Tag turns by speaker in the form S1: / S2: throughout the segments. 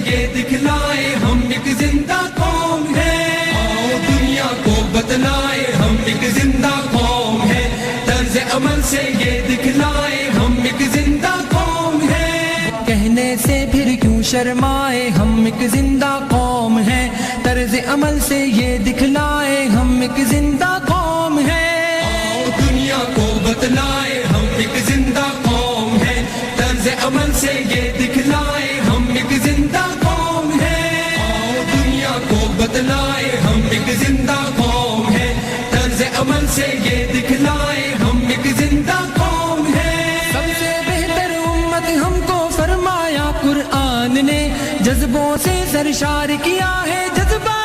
S1: یہ دکھلائے ہم ایک زندہ قوم ہیں، آؤ دنیا کو بتلائے ہم ایک زندہ قوم ہیں، طرز عمل سے یہ دکھلائے ہم ایک زندہ قوم ہیں،
S2: کہنے سے پھر کیوں شرمائے ہم ایک زندہ قوم ہیں، طرز عمل سے یہ دکھلائے ہم ایک زندہ قوم ہیں،
S1: آؤ دنیا کو بتلائے ہم ایک زندہ قوم ہیں، طرز عمل سے یہ دکھلائے ہم ایک زندہ قوم ہیں، آؤ دنیا کو بتلائے ہم ایک زندہ قوم ہیں، طرز عمل سے یہ دکھلائے ہم ایک زندہ قوم ہیں،
S2: سب سے بہتر امت ہم کو فرمایا قرآن نے، جذبوں سے سرشار کیا ہے جذبہ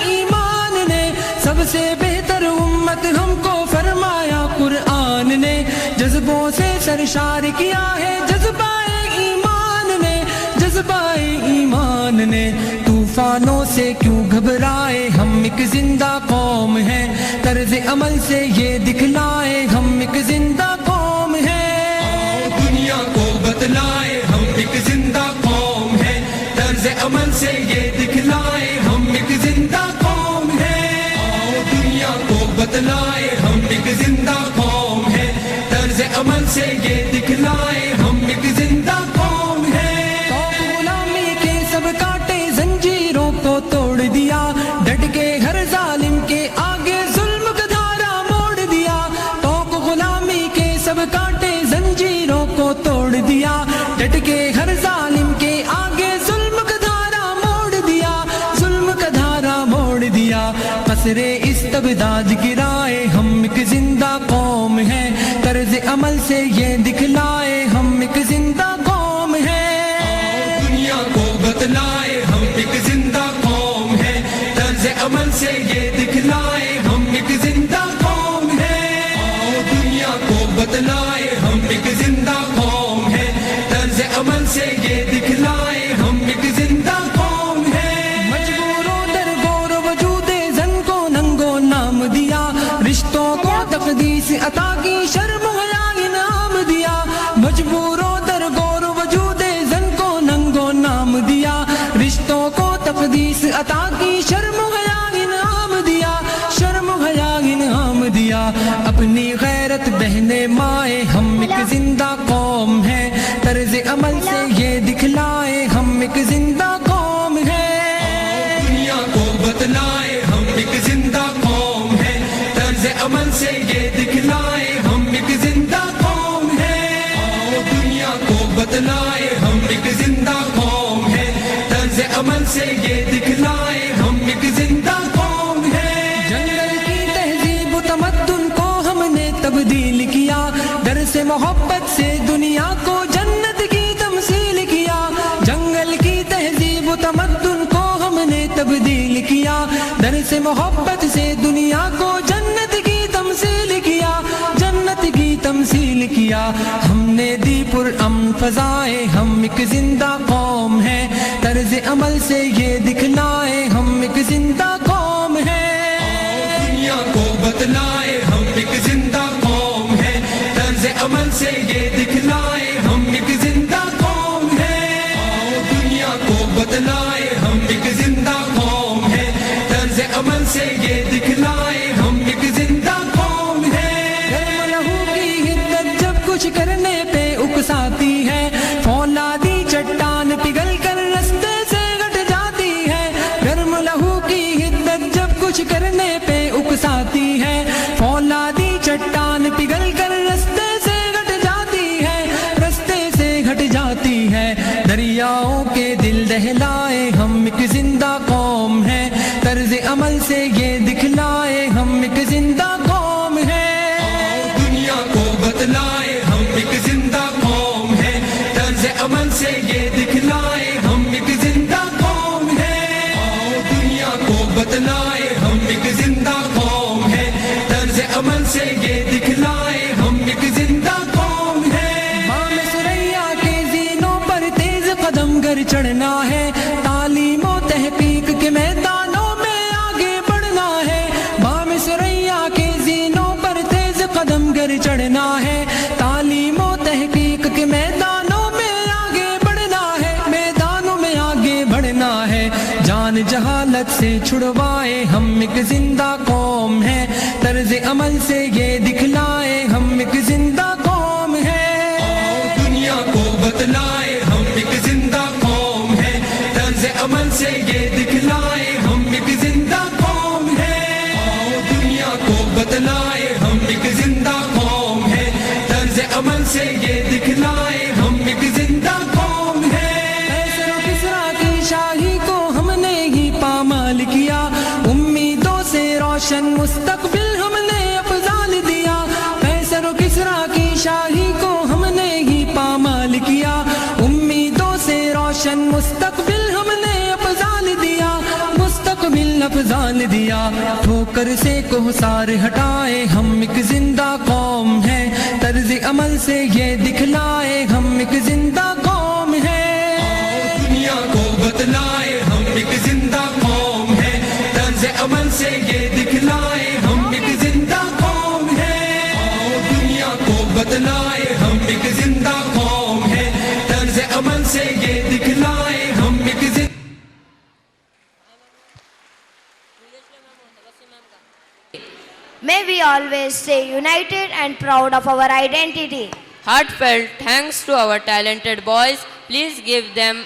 S2: ایمان نے، سب سے بہتر امت ہم کو فرمایا قرآن نے، جذبوں سے سرشار کیا ہے جذبہ ایمان نے، جذبہ ایمان نے، طوفانوں سے کیوں گھبرائے ہم ایک زندہ قوم ہیں، طرز عمل سے یہ دکھلائے ہم ایک زندہ قوم ہیں،
S1: آؤ دنیا کو بتلائے ہم ایک زندہ قوم ہیں، طرز عمل سے یہ دکھلائے ہم ایک زندہ قوم ہیں، آؤ دنیا کو بتلائے ہم ایک زندہ قوم ہیں، طرز عمل سے یہ دکھلائے ہم ایک زندہ قوم ہیں،
S2: تو غلامی کے سب کاٹے زنجیروں کو توڑ دیا، ڈٹ کے ہر ظالم کے آگے ظلم کا دھارا موڑ دیا، تو غلامی کے سب کاٹے زنجیروں کو توڑ دیا، ڈٹ کے ہر ظالم کے آگے ظلم کا دھارا موڑ دیا، ظلم کا دھارا موڑ دیا، قصر استبداد گرائے ہم ایک زندہ قوم ہیں، طرز عمل سے یہ دکھلائے ہم ایک زندہ قوم ہیں،
S1: آؤ دنیا کو بتلائے ہم ایک زندہ قوم ہیں، طرز عمل سے یہ دکھلائے ہم ایک زندہ قوم ہیں، آؤ دنیا کو بتلائے ہم ایک زندہ قوم ہیں، طرز عمل سے یہ دکھلائے ہم ایک زندہ قوم ہیں،
S2: مجبوروں در گور وجود زن کو ننگو نام دیا، رشتوں کو تقدیس عطا کی شرم حیا انعام دیا، مجبوروں در گور وجود زن کو ننگو نام دیا، رشتوں کو تقدیس عطا کی شرم حیا انعام دیا، شرم حیا انعام دیا، اپنی غیرت بہنے مائے ہم ایک زندہ قوم ہیں، طرز عمل سے یہ دکھلائے ہم ایک زندہ قوم ہیں،
S1: دنیا کو بتلائے ہم ایک زندہ قوم ہیں، طرز عمل سے یہ دکھلائے ہم ایک زندہ قوم ہیں، آؤ دنیا کو بتلائے ہم ایک زندہ قوم ہیں، طرز عمل سے یہ دکھلائے ہم ایک زندہ قوم ہیں،
S2: جنگل کی تہذیب و تمدن کو ہم نے تبدیل کیا، در سے محبت سے دنیا کو جنت کی تمثیل کیا، جنگل کی تہذیب و تمدن کو ہم نے تبدیل کیا، در سے محبت سے دنیا کو جنت کی تمثیل کیا، جنت کی تمثیل کیا، ہم نے دی پر امن فضائے ہم ایک زندہ قوم ہیں، طرز عمل سے یہ دکھلائے ہم ایک زندہ قوم ہیں،
S1: دنیا کو بتلائے ہم ایک زندہ قوم ہیں، طرز عمل سے یہ دکھلائے ہم ایک زندہ قوم ہیں، آؤ دنیا کو بتلائے ہم ایک زندہ قوم ہیں، طرز عمل سے یہ دکھلائے ہم ایک زندہ قوم ہیں،
S2: گرم لہو کی حدت جب کچھ کرنے پہ اکساتی ہے، فولادی چٹان پگھل کر رستے سے گٹ جاتی ہے، گرم لہو کی حدت جب کچھ کرنے پہ اکساتی ہے، فولادی چٹان پگھل کر رستے سے گٹ جاتی ہے، رستے سے گھٹ جاتی ہے، دریاؤں کے دل دہلائے ہم ایک زندہ قوم ہیں، طرز عمل سے یہ دکھلائے ہم ایک زندہ قوم ہیں،
S1: دنیا کو بتلائے ہم ایک زندہ قوم ہیں، طرز عمل سے یہ دکھلائے ہم ایک زندہ قوم ہیں، آؤ دنیا کو بتلائے ہم ایک زندہ قوم ہیں، طرز عمل سے یہ دکھلائے ہم ایک زندہ قوم ہیں،
S2: مام سریا کے زینوں پر تیز قدم گر چڑھنا ہے، تعلیم و تحقیق کے میدانوں میں آگے بڑھنا ہے، جان جہالت سے چھڑوائے، ہم ایک زندہ قوم ہیں، طرز عمل سے یہ دکھلائے ہم ایک زندہ قوم ہیں۔
S1: دنیا کو بتلائے ہم ایک زندہ قوم ہے، طرز عمل سے یہ دکھلائے ہم ایک زندہ قوم ہے۔ دنیا کو بتلائے ہم ایک زندہ قوم ہے، طرز عمل سے یہ دکھلائے ہم ایک زندہ قوم ہے۔
S2: کیسر و کسریٰ کی شاہی کو ہم نے ہی پامال کیا، امیدوں سے روشن مستقبل ہم نے افضال دیا۔ کیسر و کسریٰ کی شاہی کو ہم نے ہی پامال کیا، امیدوں سے روشن مستقبل ہم نے افضال دیا، مستقبل افضال دیا۔ ٹھوکر سے کوہسار ہٹائے ہم ایک زندہ قوم ہے، طرز عمل سے یہ دکھلائے ہم ایک زندہ قوم ہے۔
S1: دنیا کو بتلائے ہم ایک زندہ قوم ہے، طرز عمل سے یہ دکھلائے ہم ایک زندہ قوم ہے۔ دنیا کو بتلائے ہم ایک زندہ قوم ہے، طرز عمل سے یہ دکھلائے ہم ایک زندہ۔
S3: May we always stay united and proud of our identity.
S4: Heartfelt thanks to our talented boys. Please give them